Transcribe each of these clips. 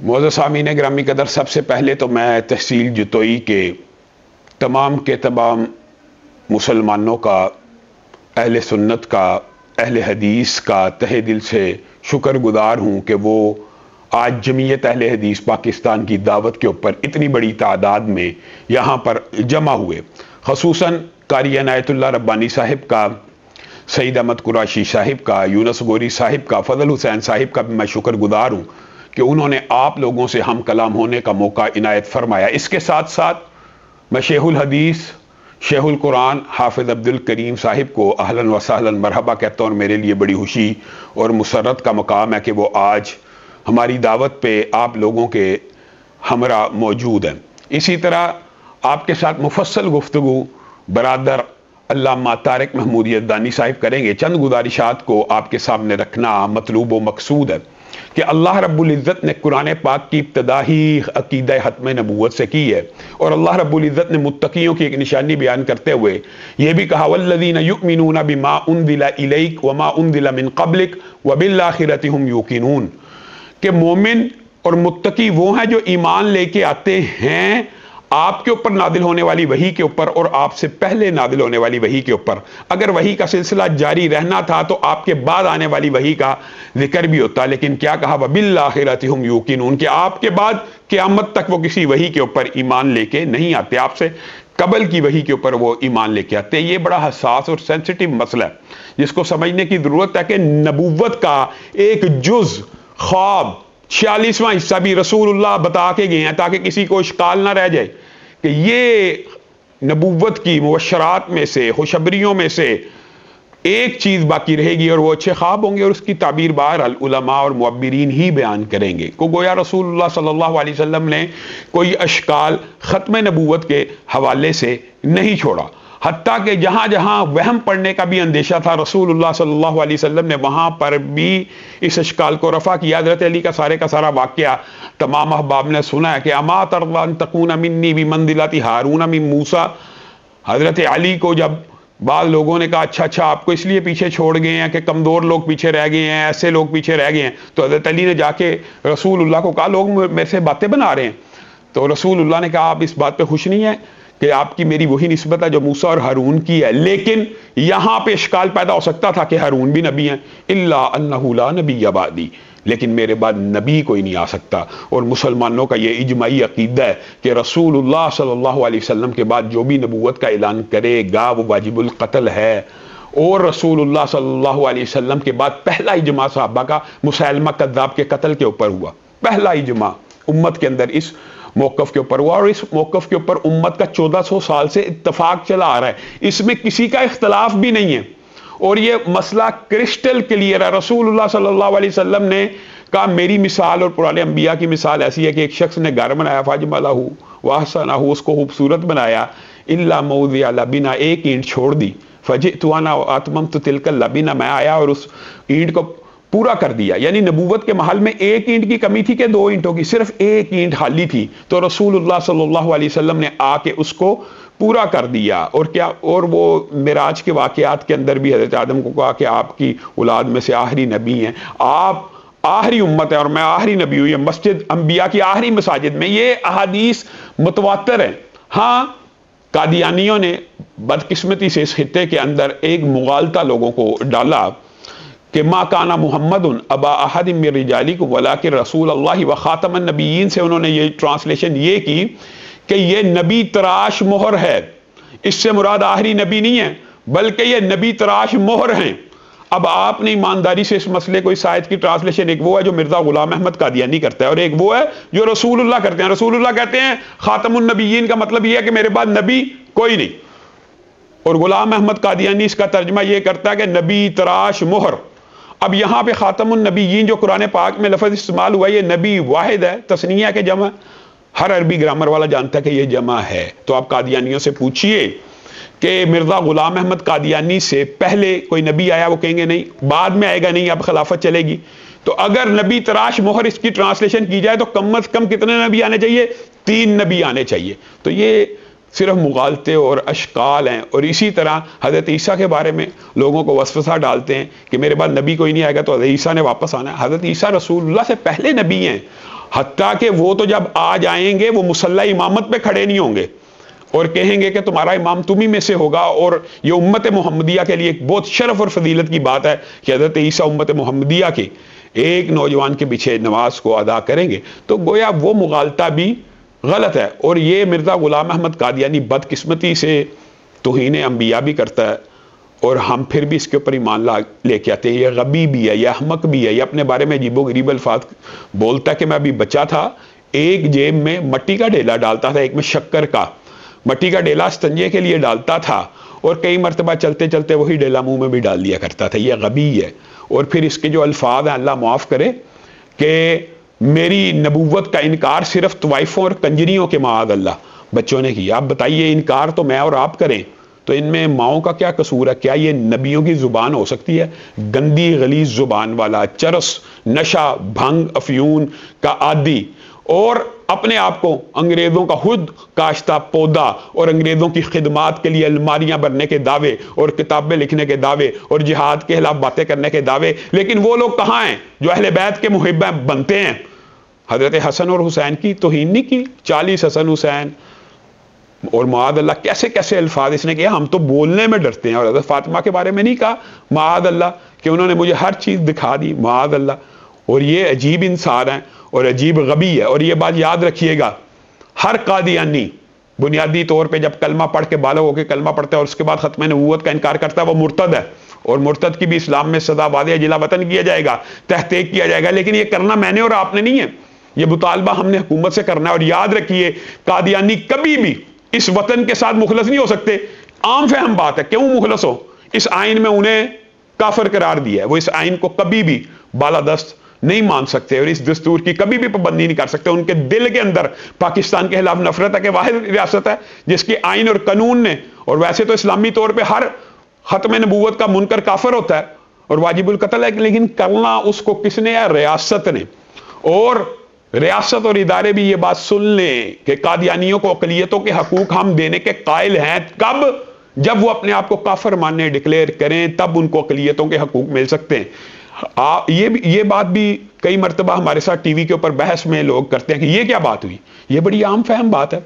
معزز سامعین گرامی قدر، سب سے پہلے تو میں تحصیل جتوئی کے تمام مسلمانوں کا، اہل سنت کا، اہل حدیث کا تہہ دل سے شکر گزار ہوں کہ وہ آج جمعیت اہل حدیث پاکستان کی دعوت کے اوپر اتنی بڑی تعداد میں یہاں پر جمع ہوئے۔ خصوصاً قاری عنایت اللہ ربانی صاحب کا، سعید احمد قریشی صاحب کا، یونس گوری صاحب کا، فضل حسین صاحب کا بھی میں شکر گزار ہوں کہ انہوں نے آپ لوگوں سے ہم کلام ہونے کا موقع عنایت فرمایا۔ اس کے ساتھ ساتھ میں شیخ الحدیث، شیخ القرآن حافظ عبد الکریم صاحب کو اہلاً و سہلاً مرحبا کہتا ہوں، اور میرے لیے بڑی خوشی اور مسرت کا مقام ہے کہ وہ آج ہماری دعوت پہ آپ لوگوں کے ہمراہ موجود ہیں۔ اسی طرح آپ کے ساتھ مفصل گفتگو برادر علامہ طارق محمود یزدانی صاحب کریں گے۔ چند گزارشات کو آپ کے سامنے رکھنا مطلوب و مقصود ہے کہ اللہ رب العزت نے قرآن پاک کی ابتدا ہی عقیدہ ختم نبوت سے کی ہے، اور اللہ رب العزت نے متقیوں کی ایک نشانی بیان کرتے ہوئے یہ بھی کہا والذین یؤمنون بما انزل الیک وما انزل من قبلک وبالآخرۃ ھم یوقنون، کہ مومن اور متقی وہ ہیں جو ایمان لے کے آتے ہیں آپ کے اوپر نازل ہونے والی وحی کے اوپر اور آپ سے پہلے نازل ہونے والی وحی کے اوپر۔ اگر وحی کا سلسلہ جاری رہنا تھا تو آپ کے بعد آنے والی وحی کا ذکر بھی ہوتا، لیکن کیا کہا وَبِالْآخِرَةِ هُمْ يُوقِنُونَ، کہ آپ کے بعد قیامت تک وہ کسی وحی کے اوپر ایمان لے کے نہیں آتے، آپ سے قبل کی وحی کے اوپر وہ ایمان لے کے آتے۔ یہ بڑا حساس اور سینسٹیو مسئلہ ہے جس کو سمجھنے کی ضرورت ہے کہ نبوت کا ایک جز، خواب 46واں حصہ بھی رسول اللہ بتا کے گئے ہیں تاکہ کسی کو اشکال نہ رہ جائے کہ یہ نبوت کی مبشرات میں سے، خوشبریوں میں سے ایک چیز باقی رہے گی، اور وہ اچھے خواب ہوں گے، اور اس کی تعبیر بہرحال علماء اور معبرین ہی بیان کریں گے۔ کو گویا رسول اللہ صلی اللہ علیہ وسلم نے کوئی اشکال ختم نبوت کے حوالے سے نہیں چھوڑا، حتیٰ کہ جہاں جہاں وہم پڑنے کا بھی اندیشہ تھا رسول اللہ صلی اللہ علیہ وسلم نے وہاں پر بھی اس اشکال کو رفع کیا۔ حضرت علی کا سارا واقعہ تمام احباب نے سنا ہے کہ اما ترضی ان تکون منی بمنزلۃ ہارون من موسیٰ، حضرت علی کو جب بعض لوگوں نے کہا اچھا آپ کو اس لیے پیچھے چھوڑ گئے ہیں کہ کمزور لوگ پیچھے رہ گئے ہیں، ایسے لوگ پیچھے رہ گئے ہیں، تو حضرت علی نے جا کے رسول اللہ کو کہا لوگ میرے سے باتیں بنا رہے ہیں، تو رسول اللہ نے کہا آپ اس بات پہ خوش نہیں ہیں کہ آپ کی میری وہی نسبت ہے جو موسیٰ اور ہارون کی ہے، لیکن یہاں پہ اشکال پیدا ہو سکتا تھا کہ ہارون بھی نبی ہیں، الا انہ لا نبی بعدی، لیکن میرے بعد نبی کوئی نہیں آ سکتا۔ اور مسلمانوں کا یہ اجماعی عقیدہ ہے کہ رسول اللہ صلی اللہ علیہ وسلم کے بعد جو بھی نبوت کا اعلان کرے گا وہ واجب القتل ہے۔ اور رسول اللہ صلی اللہ علیہ وسلم کے بعد پہلا اجماع صحابہ کا مسیلمہ کذاب کے قتل کے اوپر ہوا، پہلا اجماع امت کے اندر اس موقف کے اوپر ہوا، اور اس موقف کے اوپر امت کا 1400 سال سے اتفاق چلا آ رہا ہے، اس میں کسی کا اختلاف بھی نہیں ہے، اور یہ مسئلہ کرسٹل کلیئر ہے۔ رسول اللہ صلی اللہ علیہ وسلم نے کہا میری مثال اور پرانے انبیاء کی مثال ایسی ہے کہ ایک شخص نے گھر بنایا فاجملہ واحسنہ، اس کو خوبصورت بنایا، الا موضع لبنہ، ایک اینٹ چھوڑ دی، فجئت وانا اتممت تلک اللبنہ، میں آیا اور اس اینٹ کو پورا کر دیا۔ یعنی نبوت کے محل میں ایک اینٹ کی کمی تھی کہ 2 اینٹوں کی، صرف ایک اینٹ خالی تھی، تو رسول اللہ صلی اللہ علیہ وسلم نے آ کے اس کو پورا کر دیا۔ اور کیا، اور وہ معراج کے واقعات کے اندر بھی حضرت آدم کو کہا کہ آپ کی اولاد میں سے آخری نبی ہیں، آپ آخری امت ہے اور میں آخری نبی ہوں، یہ مسجد انبیاء کی آخری مساجد میں، یہ احادیث متواتر ہیں۔ ہاں، قادیانیوں نے بدقسمتی سے اس خطے کے اندر ایک مغالطہ لوگوں کو ڈالا کہ ما کانا محمد ابا احد من رجالکم ولکن رسول اللہ و خاتم النبیین، سے انہوں نے یہ ٹرانسلیشن یہ کی کہ یہ نبی تراش مہر ہے، اس سے مراد آخری نبی نہیں ہے بلکہ یہ نبی تراش مہر ہیں۔ اب آپ نے ایمانداری سے اس مسئلے کو، اس آیت کی ٹرانسلیشن ایک وہ ہے جو مرزا غلام احمد قادیانی کرتا ہے، اور ایک وہ ہے جو رسول اللہ کرتے ہیں۔ رسول اللہ کہتے ہیں خاتم النبیین کا مطلب یہ ہے کہ میرے بعد نبی کوئی نہیں، اور غلام احمد قادیانی اس کا ترجمہ یہ کرتا ہے کہ نبی تراش مہر۔ اب یہاں پہ خاتم النبیین جو قرآن پاک میں لفظ استعمال ہوا، یہ نبی واحد ہے، تثنیہ کے جمع، ہر عربی گرامر والا جانتا ہے کہ یہ جمع ہے۔ تو آپ قادیانیوں سے پوچھئے کہ مرزا غلام احمد قادیانی سے پہلے کوئی نبی آیا، وہ کہیں گے نہیں، بعد میں آئے گا نہیں، اب خلافت چلے گی۔ تو اگر نبی تراش مہر اس کی ٹرانسلیشن کی جائے تو کم از کم کتنے نبی آنے چاہیے؟ 3 نبی آنے چاہیے۔ تو یہ صرف مغالطے اور اشکال ہیں۔ اور اسی طرح حضرت عیسیٰ کے بارے میں لوگوں کو وسوسہ ڈالتے ہیں کہ میرے بعد نبی کوئی نہیں آئے گا تو حضرت عیسیٰ نے واپس آنا ہے۔ حضرت عیسیٰ رسول اللہ سے پہلے نبی ہیں، حتیٰ کہ وہ تو جب آ جائیں گے وہ مصلی امامت پہ کھڑے نہیں ہوں گے اور کہیں گے کہ تمہارا امام تم ہی میں سے ہوگا. اور یہ امت محمدیہ کے لیے ایک بہت شرف اور فضیلت کی بات ہے کہ حضرت عیسیٰ امت محمدیہ کے ایک نوجوان کے پیچھے نماز کو ادا کریں گے. تو گویا وہ مغالطہ بھی غلط ہے. اور یہ مرزا غلام احمد قادیانی بدقسمتی سے توہین انبیاء بھی کرتا ہے اور ہم پھر بھی اس کے اوپر ایمان لے کے آتے ہیں. یہ غبی بھی ہے, یہ احمق بھی ہے, یہ اپنے بارے میں عجیب و غریب الفاظ بولتا ہے کہ میں ابھی بچہ تھا, ایک جیب میں مٹی کا ڈیلا ڈالتا تھا, ایک میں شکر کا. مٹی کا ڈیلا استنجے کے لیے ڈالتا تھا اور کئی مرتبہ چلتے چلتے وہی ڈیلا منہ میں بھی ڈال دیا کرتا تھا. یہ غبی ہے. اور پھر اس کے جو الفاظ ہیں اللہ معاف کرے کہ میری نبوت کا انکار صرف طوائفوں اور کنجریوں کے معاذ اللہ بچوں نے کیا. آپ بتائیے انکار تو میں اور آپ کریں تو ان میں ماؤں کا کیا قصور ہے؟ کیا یہ نبیوں کی زبان ہو سکتی ہے؟ گندی غلیظ زبان والا, چرس, نشہ, بھنگ, افیون کا عادی اور اپنے آپ کو انگریزوں کا خود کاشتہ پودا اور انگریزوں کی خدمات کے لیے الماریاں بھرنے کے دعوے اور کتابیں لکھنے کے دعوے اور جہاد کے خلاف باتیں کرنے کے دعوے. لیکن وہ لوگ کہاں ہیں جو اہل بیت کے محب بنتے ہیں؟ حضرت حسن اور حسین کی توہین نہیں کی. 40 حسن حسین اور معاذ اللہ کیسے کیسے الفاظ اس نے کیا. ہم تو بولنے میں ڈرتے ہیں. اور حضرت فاطمہ کے بارے میں نہیں کہا معاذ اللہ کہ انہوں نے مجھے ہر چیز دکھا دی, معاذ اللہ. اور یہ عجیب انسان ہیں اور عجیب غبی ہے. اور یہ بات یاد رکھیے گا, ہر قادیانی بنیادی طور پہ جب کلمہ پڑھ کے بالغ ہو کے کلمہ پڑھتا ہے اور اس کے بعد ختم نبوت کا انکار کرتا ہے وہ مرتد ہے. اور مرتد کی بھی اسلام میں سزا واضح جلا وطن کیا جائے گا, تحقیق کیا جائے گا. لیکن یہ کرنا میں نے اور آپ نے نہیں ہے, یہ مطالبہ ہم نے حکومت سے کرنا ہے. اور یاد رکھیے قادیانی کبھی بھی اس وطن کے ساتھ مخلص نہیں ہو سکتے. عام فہم بات ہے, کیوں مخلص ہو؟ اس آئین میں انہیں کافر قرار دیا ہے, وہ اس آئین کو کبھی بھی بالادست نہیں مان سکتے اور اس دستور کی کبھی بھی پابندی نہیں کر سکتے. ان کے دل کے اندر پاکستان کے خلاف نفرت ہے کہ واحد ریاست ہے جس کے آئین اور قانون نے, اور ویسے تو اسلامی طور پہ ہر ختم نبوت کا منکر کافر ہوتا ہے اور واجب القتل ہے, لیکن کرنا اس کو کس نے ہے؟ ریاست نے. اور ریاست اور ادارے بھی یہ بات سن لیں کہ قادیانیوں کو اقلیتوں کے حقوق ہم دینے کے قائل ہیں. کب؟ جب وہ اپنے آپ کو کافر ماننے ڈکلیئر کریں, تب ان کو اقلیتوں کے حقوق مل سکتے ہیں. یہ بات بھی کئی مرتبہ ہمارے ساتھ ٹی وی کے اوپر بحث میں لوگ کرتے ہیں کہ یہ کیا بات ہوئی. یہ بڑی عام فہم بات ہے.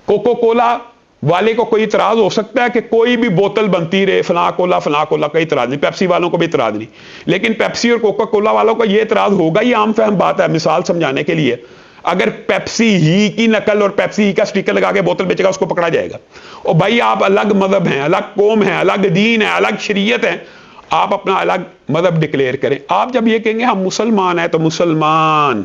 کوکو کولا والے کو کوئی اعتراض ہو سکتا ہے کہ کوئی بھی بوتل بنتی رہے, فلاں کولا کا اعتراض نہیں, پیپسی والوں کو بھی اعتراض نہیں. لیکن پیپسی اور کوکا کولا والوں کا یہ اعتراض ہوگا. یہ عام فہم بات ہے. مثال سمجھانے کے لیے, اگر پیپسی ہی کی نقل اور پیپسی ہی کا سٹیکر لگا کے بوتل بیچے گا اس کو پکڑا جائے گا. اور بھائی آپ الگ مذہب ہیں, الگ قوم ہیں, الگ دین ہے, الگ شریعت ہے, آپ اپنا الگ مذہب ڈکلیئر کریں. آپ جب یہ کہیں گے ہم مسلمان ہیں تو مسلمان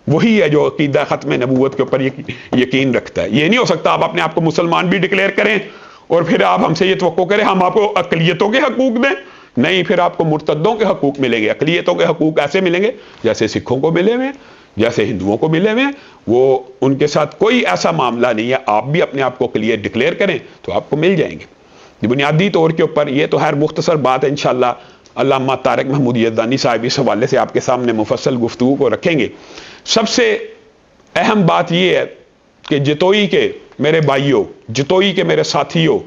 وہی ہے جو عقیدہ ختم نبوت کے اوپر یقین رکھتا ہے. یہ نہیں ہو سکتا آپ اپنے آپ کو مسلمان بھی ڈکلیئر کریں اور پھر آپ ہم سے یہ توقع کریں ہم آپ کو اقلیتوں کے حقوق دیں. نہیں, پھر آپ کو مرتدوں کے حقوق ملیں گے. اقلیتوں کے حقوق ایسے ملیں گے جیسے سکھوں کو ملے ہوئے ہیں, جیسے ہندوؤں کو ملے ہوئے ہیں. وہ ان کے ساتھ کوئی ایسا معاملہ نہیں ہے. آپ بھی اپنے آپ کو ڈکلیئر کریں تو آپ کو مل جائیں گے. بنیادی طور کے اوپر یہ تو ہر مختصر بات ہے. انشاءاللہ علامہ طارق محمود یزدانی صاحب اس حوالے سے آپ کے سامنے مفصل گفتگو کو رکھیں گے. سب سے اہم بات یہ ہے کہ جتوئی کے میرے بھائیوں, جتوئی کے میرے ساتھیوں,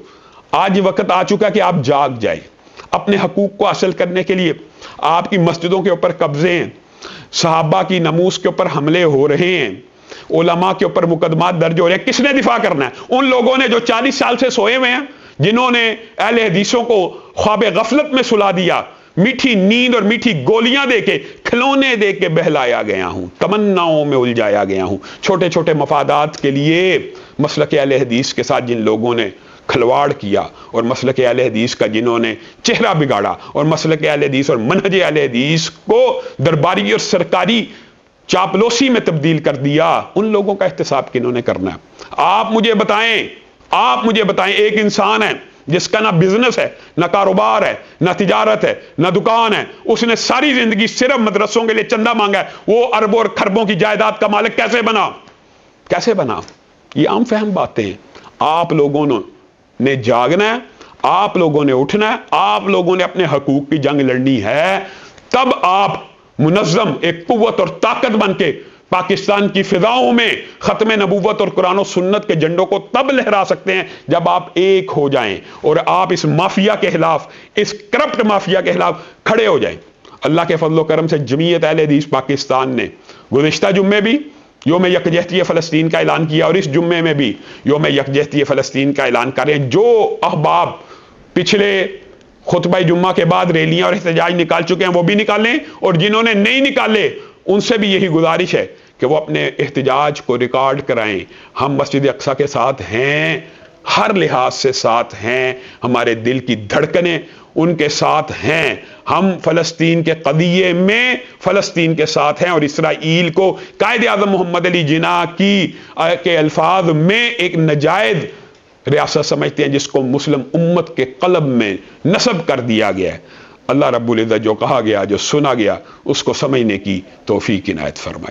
آج وقت آ چکا کہ آپ جاگ جائیں. اپنے حقوق کو حاصل کرنے کے لیے آپ کی مسجدوں کے اوپر قبضے ہیں, صحابہ کی ناموس کے اوپر حملے ہو رہے ہیں, علماء کے اوپر مقدمات درج ہو رہے ہیں. کس نے دفاع کرنا ہے؟ ان لوگوں نے جو 40 سال سے سوئے ہوئے ہیں, جنہوں نے اہل حدیثوں کو خواب غفلت میں سلا دیا, میٹھی نیند اور میٹھی گولیاں دے کے, کھلونے دے کے بہلایا گیا ہوں, تمناؤں میں الجھایا گیا ہوں. چھوٹے چھوٹے مفادات کے لیے مسلک اہل حدیث کے ساتھ جن لوگوں نے کھلواڑ کیا اور مسلک اہل حدیث کا جنہوں نے چہرہ بگاڑا اور مسلک اہل حدیث اور منہج اہل حدیث کو درباری اور سرکاری چاپلوسی میں تبدیل کر دیا, ان لوگوں کا احتساب کنہوں نے کرنا ہے؟ آپ مجھے بتائیں. ایک انسان ہے جس کا نہ بزنس ہے, نہ کاروبار ہے, نہ تجارت ہے, نہ دکان ہے, اس نے ساری زندگی صرف مدرسوں کے لیے چندہ مانگا ہے, وہ اربوں اور خربوں کی جائیداد کا مالک کیسے بنا؟ یہ عام فہم باتیں ہیں. آپ لوگوں نے جاگنا ہے, آپ لوگوں نے اٹھنا ہے, آپ لوگوں نے اپنے حقوق کی جنگ لڑنی ہے. تب آپ منظم ایک قوت اور طاقت بن کے پاکستان کی فضاؤں میں ختم نبوت اور قرآن و سنت کے جھنڈوں کو تب لہرا سکتے ہیں جب آپ ایک ہو جائیں اور آپ اس مافیا کے خلاف, اس کرپٹ مافیا کے خلاف کھڑے ہو جائیں. اللہ کے فضل و کرم سے جمعیت اہل حدیث پاکستان نے گزشتہ جمعے بھی یوم یکجہتی فلسطین کا اعلان کیا، اور اس جمعے میں بھی یوم یکجہتی فلسطین کا اعلان کریں۔ جو احباب پچھلے خطبہ جمعہ کے بعد ریلیاں اور احتجاج نکال چکے ہیں وہ بھی نکالیں، اور جنہوں نے نہیں نکالے ان سے بھی یہی گزارش ہے کہ وہ اپنے احتجاج کو ریکارڈ کرائیں۔ ہم مسجد اقصیٰ کے ساتھ ہیں، ہر لحاظ سے ساتھ ہیں، ہمارے دل کی دھڑکنیں ان کے ساتھ ہیں۔ ہم فلسطین کے قضیے میں فلسطین کے ساتھ ہیں، اور اسرائیل کو قائد اعظم محمد علی جناح کے الفاظ میں ایک ناجائز ریاست سمجھتے ہیں جس کو مسلم امت کے قلب میں نصب کر دیا گیا ہے۔ اللہ رب العزت جو کہا گیا، جو سنا گیا، اس کو سمجھنے کی توفیق عنایت فرمائے۔